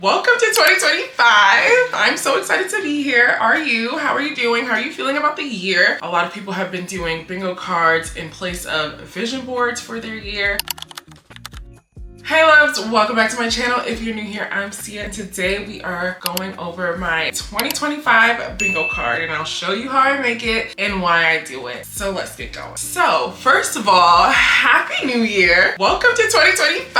Welcome to 2025. I'm so excited to be here. Are you? How are you doing? How are you feeling about the year? A lot of people have been doing bingo cards in place of vision boards for their year. Hey loves, welcome back to my channel. If you're new here, I'm Sia, and today we are going over my 2025 bingo card, and I'll show you how I make it and why I do it. So let's get going. So first of all, Happy New Year. Welcome to 2025.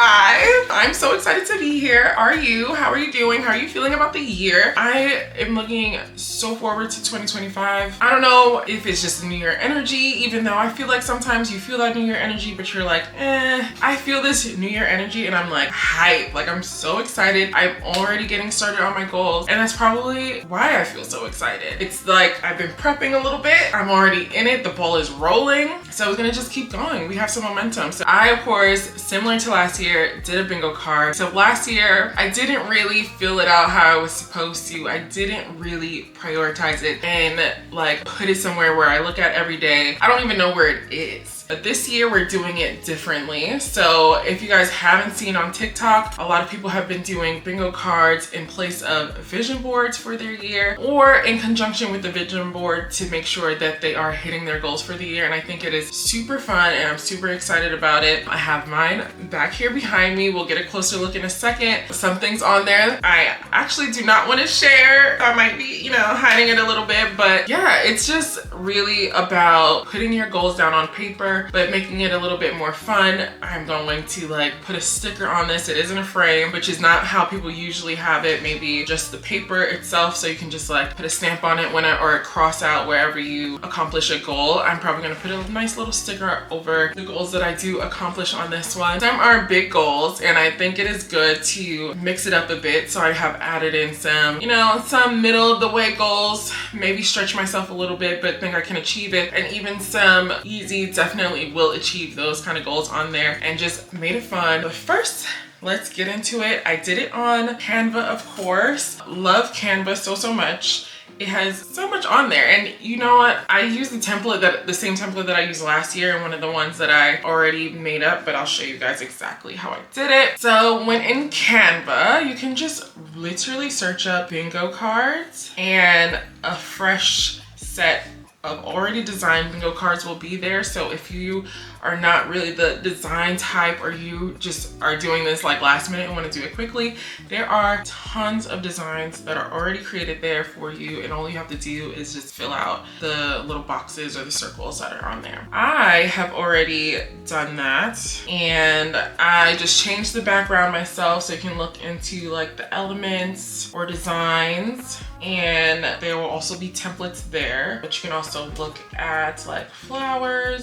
I'm so excited to be here. Are you? How are you doing? How are you feeling about the year? I am looking so forward to 2025. I don't know if it's just New Year energy, even though I feel like sometimes you feel that New Year energy, but you're like, I feel this New Year energy and I'm like hype. Like I'm so excited. I'm already getting started on my goals, and that's probably why I feel so excited. It's like I've been prepping a little bit. I'm already in it. The ball is rolling. So we're gonna just keep going. We have some momentum. So I, of course, similar to last year, did a bingo card. So last year, I didn't really fill it out how I was supposed to. I didn't really prioritize it and like put it somewhere where I look at every day. I don't even know where it is. But this year we're doing it differently. So if you guys haven't seen on TikTok, a lot of people have been doing bingo cards in place of vision boards for their year, or in conjunction with the vision board to make sure that they are hitting their goals for the year. And I think it is super fun and I'm super excited about it. I have mine back here behind me. We'll get a closer look in a second. Some things on there I actually do not want to share. I might be, hiding it a little bit, but yeah, it's just really about putting your goals down on paper, but making it a little bit more fun. I'm going to like put a sticker on this. It isn't a frame, which is not how people usually have it. Maybe just the paper itself, so you can just like put a stamp on it or cross out wherever you accomplish a goal. I'm probably gonna put a nice little sticker over the goals that I do accomplish on this one. Some are big goals, and I think it is good to mix it up a bit. So I have added in some, some middle of the way goals, maybe stretch myself a little bit, but think I can achieve it. And even some easy, definitely will achieve those kind of goals on there, and just made it fun. But first, let's get into it. I did it on Canva, of course. Love Canva so much. It has so much on there, and you know what? I used the same template that I used last year, and one of the ones that I already made up, but I'll show you guys exactly how I did it. So when in Canva, you can just literally search up bingo cards, and a fresh set of already designed bingo cards will be there. So if you are not really the design type, or you just are doing this like last minute and want to do it quickly, there are tons of designs that are already created there for you, and all you have to do is just fill out the little boxes or the circles that are on there. I have already done that, and I just changed the background myself so you can look into like the elements or designs, and there will also be templates there, but you can also look at like flower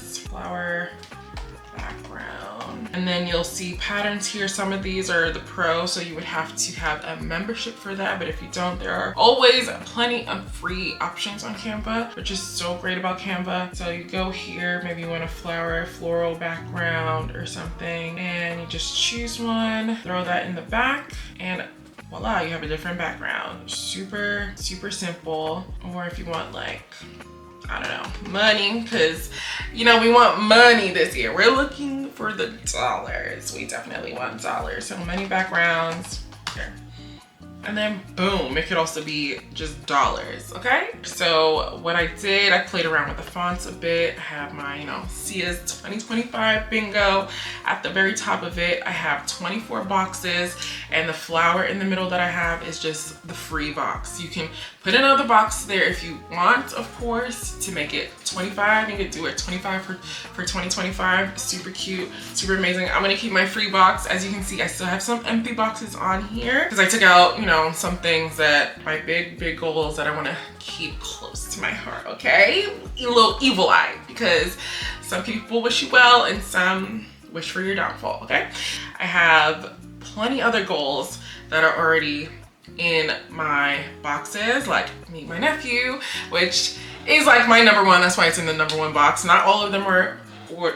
background, and then you'll see patterns here. Some of these are the pro, so you would have to have a membership for that, but if you don't, there are always plenty of free options on Canva, which is so great about Canva. So you go here, maybe you want a floral background or something, and you just choose one, throw that in the back, and voila, you have a different background. Super simple. Or if you want like, I don't know, money, because we want money this year. We're looking for the dollars. We definitely want dollars. So money backgrounds here. And then boom, it could also be just dollars, okay? So what I did, I played around with the fonts a bit. I have my, Sia's 2025 bingo. At the very top of it, I have 24 boxes, and the flower in the middle that I have is just the free box. You can put another box there if you want, of course, to make it 25. You could do it 25 for 2025. Super cute, super amazing. I'm gonna keep my free box. As you can see, I still have some empty boxes on here because I took out, some things that my big goals that I want to keep close to my heart, okay? A little evil eye, because some people wish you well and some wish for your downfall, okay? I have plenty other goals that are already in my boxes, like meet my nephew, which is like my number one. That's why it's in the number one box. Not all of them are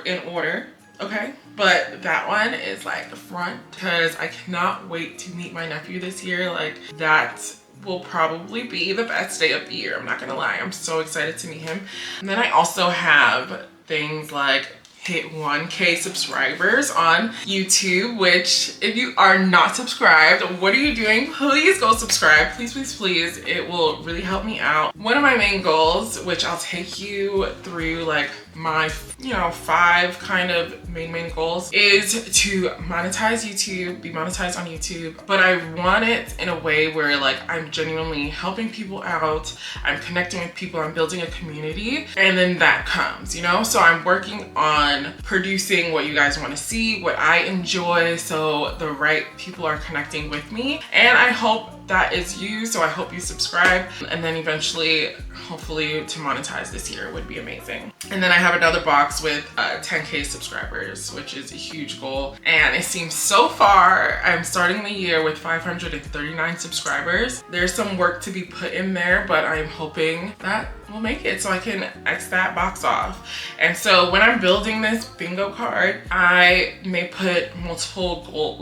in order, okay? But that one is like the front, because I cannot wait to meet my nephew this year. Like that will probably be the best day of the year. I'm not gonna lie. I'm so excited to meet him. And then I also have things like hit 1K subscribers on YouTube, which if you are not subscribed, what are you doing? Please go subscribe. Please, please, please. It will really help me out. One of my main goals, which I'll take you through like my 5 kind of main goals, is to monetize YouTube, be monetized on YouTube. But I want it in a way where like I'm genuinely helping people out, I'm connecting with people, I'm building a community, and then that comes, so I'm working on producing what you guys want to see, what I enjoy, so the right people are connecting with me, and I hope that is you. So I hope you subscribe, and then eventually, hopefully, to monetize this year would be amazing. And then I have another box with 10K subscribers, which is a huge goal. And it seems so far, I'm starting the year with 539 subscribers. There's some work to be put in there, but I'm hoping that we'll make it so I can X that box off. And so when I'm building this bingo card, I may put multiple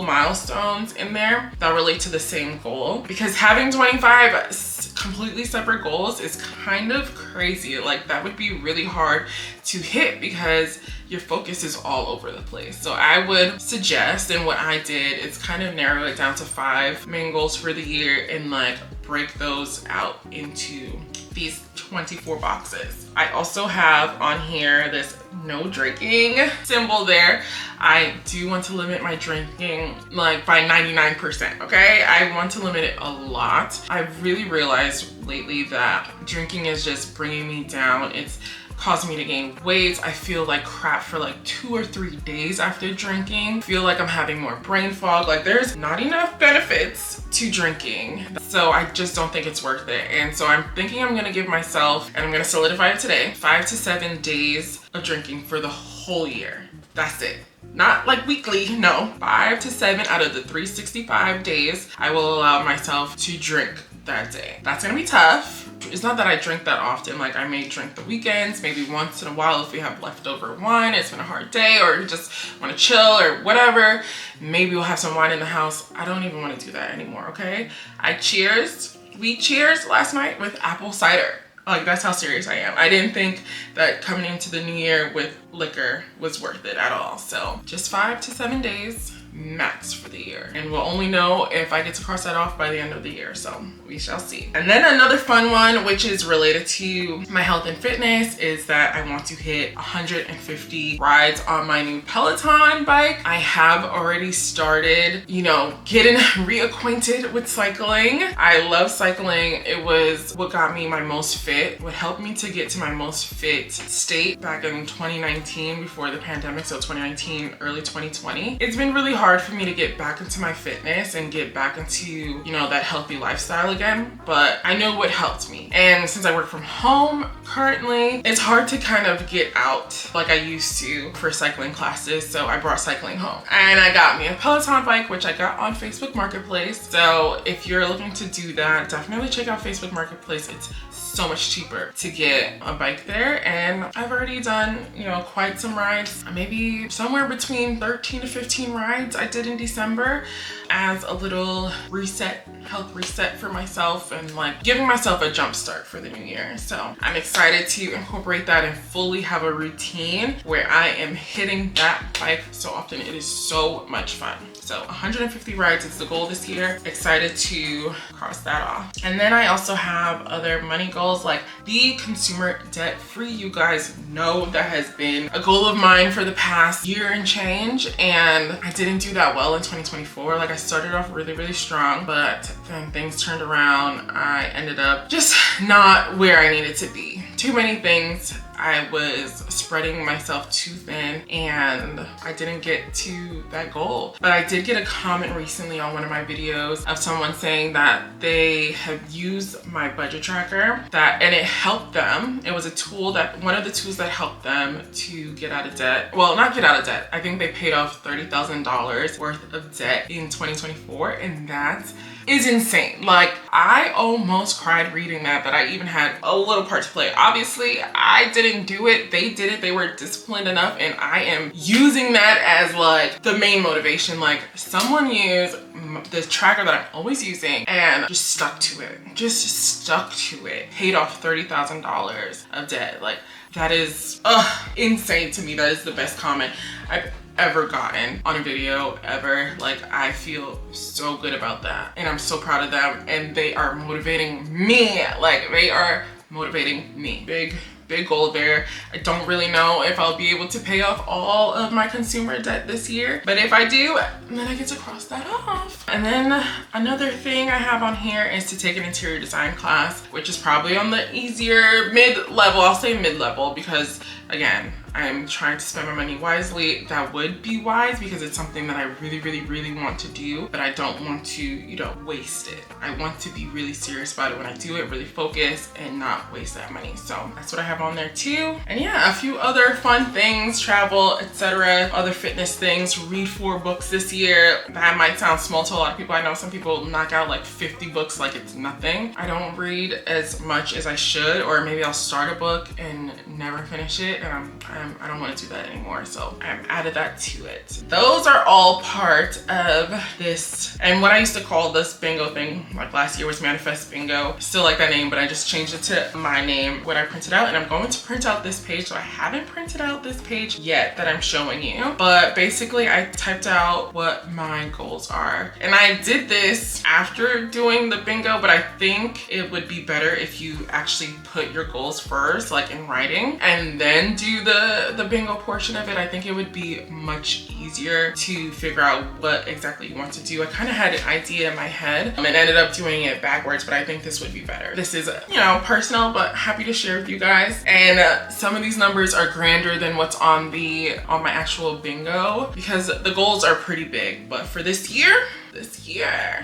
milestones in there that relate to the same goal, because having 25 completely separate goals is kind of crazy. Like, that would be really hard to hit because your focus is all over the place. So I would suggest, and what I did is kind of narrow it down to 5 main goals for the year and like break those out into these 24 boxes. I also have on here this no drinking symbol there. I do want to limit my drinking like by 99%, okay? I want to limit it a lot. I've really realized lately that drinking is just bringing me down. It's causing me to gain weight. I feel like crap for like 2 or 3 days after drinking. I feel like I'm having more brain fog. Like, there's not enough benefits to drinking. So I just don't think it's worth it. And so I'm thinking I'm gonna give myself, and I'm gonna solidify it today, 5 to 7 days of drinking for the whole year. That's it. Not like weekly, no. 5 to 7 out of the 365 days, I will allow myself to drink that day. That's gonna be tough. It's not that I drink that often. Like, I may drink the weekends, maybe once in a while if we have leftover wine, it's been a hard day, or you just want to chill or whatever. Maybe we'll have some wine in the house. I don't even want to do that anymore, okay? We cheers last night with apple cider. Like, that's how serious I am. I didn't think that coming into the new year with liquor was worth it at all. So just 5 to 7 days max for the year, and we'll only know if I get to cross that off by the end of the year, so we shall see. And then another fun one, which is related to my health and fitness, is that I want to hit 150 rides on my new Peloton bike. I have already started, getting reacquainted with cycling. I love cycling. It was what got me my most fit, what helped me to get to my most fit state back in 2019 before the pandemic, so 2019, early 2020. It's been really hard for me to get back into my fitness and get back into, that healthy lifestyle again, but I know what helped me. And since I work from home currently, it's hard to kind of get out like I used to for cycling classes, so I brought cycling home. And I got me a Peloton bike, which I got on Facebook Marketplace. So if you're looking to do that, definitely check out Facebook Marketplace. It's so much cheaper to get a bike there, and I've already done quite some rides, maybe somewhere between 13 to 15 rides I did in December as a little health reset for myself, and like giving myself a jump start for the new year. So I'm excited to incorporate that and fully have a routine where I am hitting that bike so often. It is so much fun. So 150 rides is the goal this year. Excited to cross that off. And then I also have other money goals, like be consumer debt free. You guys know that has been a goal of mine for the past year and change, and I didn't do that well in 2024. Like, I started off really, really strong, but then things turned around. I ended up just not where I needed to be. Too many things. I was spreading myself too thin, and I didn't get to that goal. But I did get a comment recently on one of my videos of someone saying that they have used my budget tracker, and it helped them. It was one of the tools that helped them to get out of debt. Well, not get out of debt. I think they paid off $30,000 worth of debt in 2024, and that is insane. Like, I almost cried reading that I even had a little part to play. Obviously, I didn't do it. They did it. They were disciplined enough, and I am using that as like the main motivation. Like, someone used the tracker that I'm always using and just stuck to it. Just stuck to it. Paid off $30,000 of debt. Like, that is insane to me. That is the best comment I've ever gotten on a video ever. Like, I feel so good about that, and I'm so proud of them, and they are motivating me. Like, they are motivating me. Big goal there. I don't really know if I'll be able to pay off all of my consumer debt this year, but if I do, then I get to cross that off. And then another thing I have on here is to take an interior design class, which is probably on the easier mid-level. I'll say mid-level because, again, I'm trying to spend my money wisely. That would be wise because it's something that I really want to do, but I don't want to, you know, waste it. I want to be really serious about it when I do it, really focus and not waste that money. So that's what I have on there too. And yeah, a few other fun things, travel, etc., other fitness things. Read 4 books this year. That might sound small to a lot of people. I know some people knock out like 50 books like it's nothing. I don't read as much as I should, or maybe I'll start a book and never finish it, and I don't want to do that anymore, so I've added that to it. Those are all part of this, and what I used to call this bingo thing, like last year, was Manifest Bingo. Still like that name, but I just changed it to my name, what I printed out, and I'm going to print out this page. So I haven't printed out this page yet that I'm showing you, but basically I typed out what my goals are, and I did this after doing the bingo, but I think it would be better if you actually put your goals first, like in writing, and then do the bingo portion of it. I think it would be much easier to figure out what exactly you want to do. I kind of had an idea in my head and ended up doing it backwards, but I think this would be better. This is, you know, personal, but happy to share with you guys. And some of these numbers are grander than what's on my actual bingo because the goals are pretty big. But for this year,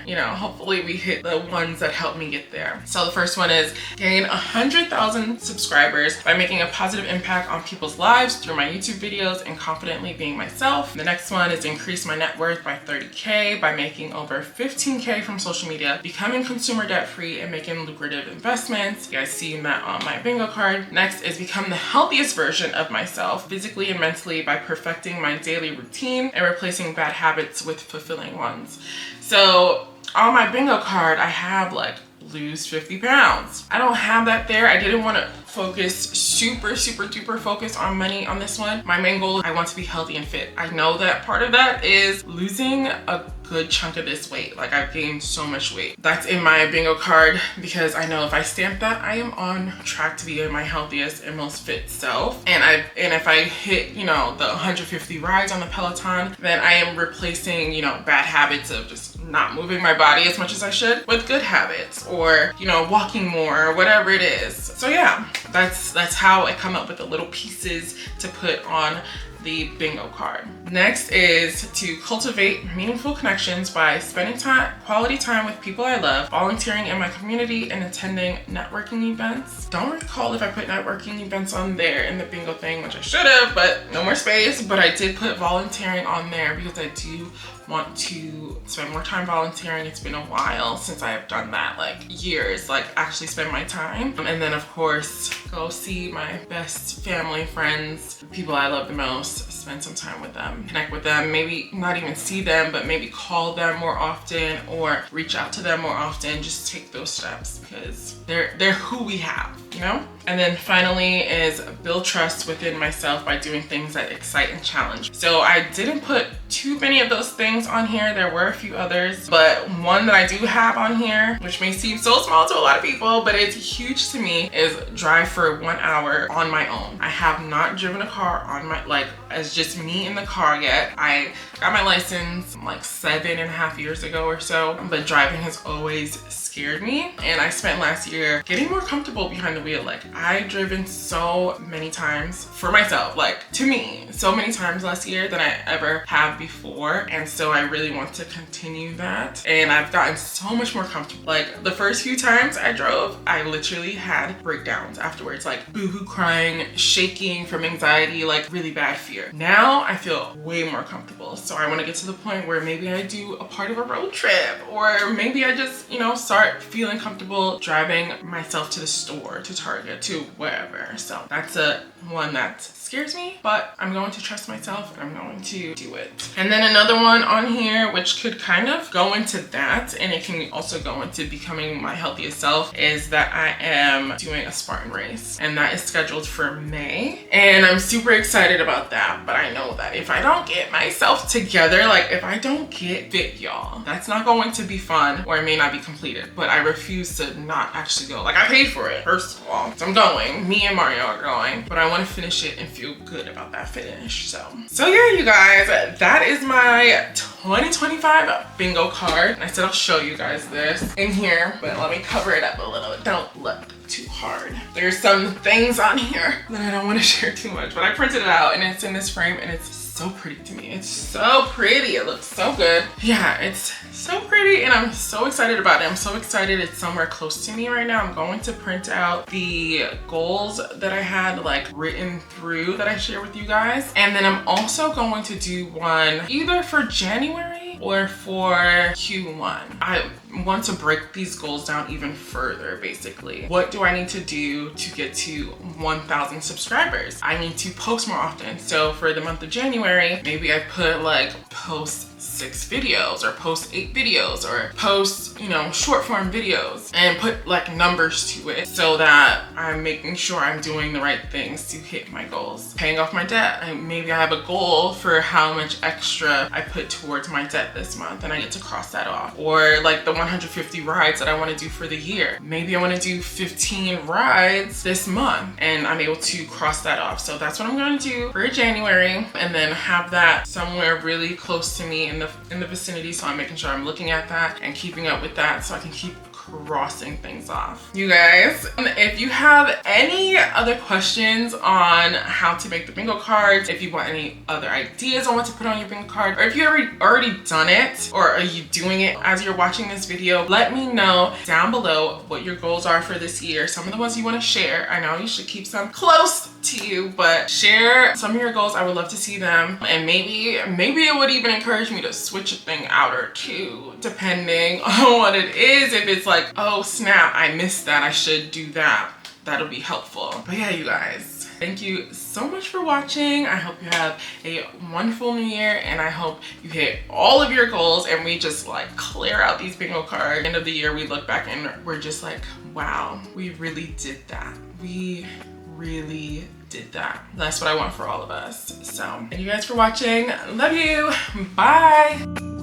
you know, hopefully we hit the ones that help me get there. So the first one is gain 100,000 subscribers by making a positive impact on people's lives through my YouTube videos and confidently being myself. The next one is increase my net worth by 30K by making over 15K from social media, becoming consumer debt free, and making lucrative investments. You guys see that on my bingo card. Next is become the healthiest version of myself physically and mentally by perfecting my daily routine and replacing bad habits with fulfilling ones. So on my bingo card, I have like lose 50 pounds. I don't have that there. I didn't want to focus super duper focus on money on this one. My main goal is I want to be healthy and fit. I know that part of that is losing a good chunk of this weight. Like, I've gained so much weight. That's in my bingo card because I know if I stamp that, I am on track to be my healthiest and most fit self. And if I hit, you know, the 150 rides on the Peloton, then I am replacing, you know, bad habits of just not moving my body as much as I should with good habits, or, you know, walking more, or whatever it is. So yeah, that's how I come up with the little pieces to put on the bingo card. Next is to cultivate meaningful connections by spending quality time with people I love, volunteering in my community, and attending networking events. Don't recall if I put networking events on there in the bingo thing, which I should have, but no more space. But I did put volunteering on there because I do want to spend more time volunteering. It's been a while since I have done that, like years, like actually spend my time. And then of course, go see my best family, friends, people I love the most, spend some time with them, connect with them, maybe not even see them, but maybe call them more often or reach out to them more often. Just take those steps because they're who we have, you know? And then finally is build trust within myself by doing things that excite and challenge. So I didn't put too many of those things on here. There were a few others, but one that I do have on here, which may seem so small to a lot of people, but it's huge to me, is drive for 1 hour on my own. I have not driven a car on my, like, as just me in the car yet. I got my license like 7.5 years ago or so, but driving has always scared me. And I spent last year getting more comfortable behind the wheel. Like, I've driven so many times for myself, like to me, so many times last year than I ever have before. And so I really want to continue that. And I've gotten so much more comfortable. Like the first few times I drove, I literally had breakdowns afterwards, like boohoo crying, shaking from anxiety, like really bad fear. Now I feel way more comfortable. So I want to get to the point where maybe I do a part of a road trip, or maybe I just, you know, start feeling comfortable driving myself to the store, to Target, to wherever. So that's a one that scares me, but I'm going to trust myself and I'm going to do it. And then another one on here, which could kind of go into that, and it can also go into becoming my healthiest self, is that I am doing a Spartan race, and that is scheduled for May. And I'm super excited about that, but I know that if I don't get myself together, like if I don't get fit, y'all, that's not going to be fun, or it may not be completed. But I refuse to not actually go. Like I paid for it, first of all, so I'm going. Me and Mario are going, but I want to finish it and feel good about that finish. So yeah, you guys, that is my 2025 bingo card. I said I'll show you guys this in here, but let me cover it up a little. Don't look too hard. There's some things on here that I don't want to share too much, but I printed it out and it's in this frame and it's so pretty to me. It's so pretty. It looks so good. Yeah, it's so pretty and I'm so excited about it. I'm so excited it's somewhere close to me right now. I'm going to print out the goals that I had like written through that I share with you guys. And then I'm also going to do one either for January or for Q1. I want to break these goals down even further. Basically, what do I need to do to get to 1,000 subscribers? I need to post more often. So for the month of January, maybe I put like post 6 videos or post 8 videos or post, you know, short form videos, and put like numbers to it so that I'm making sure I'm doing the right things to hit my goals. Paying off my debt. And maybe I have a goal for how much extra I put towards my debt this month and I get to cross that off. Or like the 150 rides that I want to do for the year. Maybe I want to do 15 rides this month and I'm able to cross that off. So that's what I'm going to do for January, and then have that somewhere really close to me in the vicinity. So I'm making sure I'm looking at that and keeping up with that so I can keep crossing things off. You guys, if you have any other questions on how to make the bingo cards, if you want any other ideas on what to put on your bingo card, or if you already done it, or are you doing it as you're watching this video, let me know down below what your goals are for this year. Some of the ones you want to share. I know you should keep some close to you, but share some of your goals. I would love to see them, and maybe it would even encourage me to switch a thing out or two depending on what it is. If it's like, oh snap, I missed that, I should do that, that'll be helpful. But yeah, you guys, thank you so much for watching. I hope you have a wonderful new year, and I hope you hit all of your goals and we just like clear out these bingo cards. End of the year, we look back and we're just like, wow, we really did that. We really did that. That's what I want for all of us. So thank you guys for watching. Love you. Bye.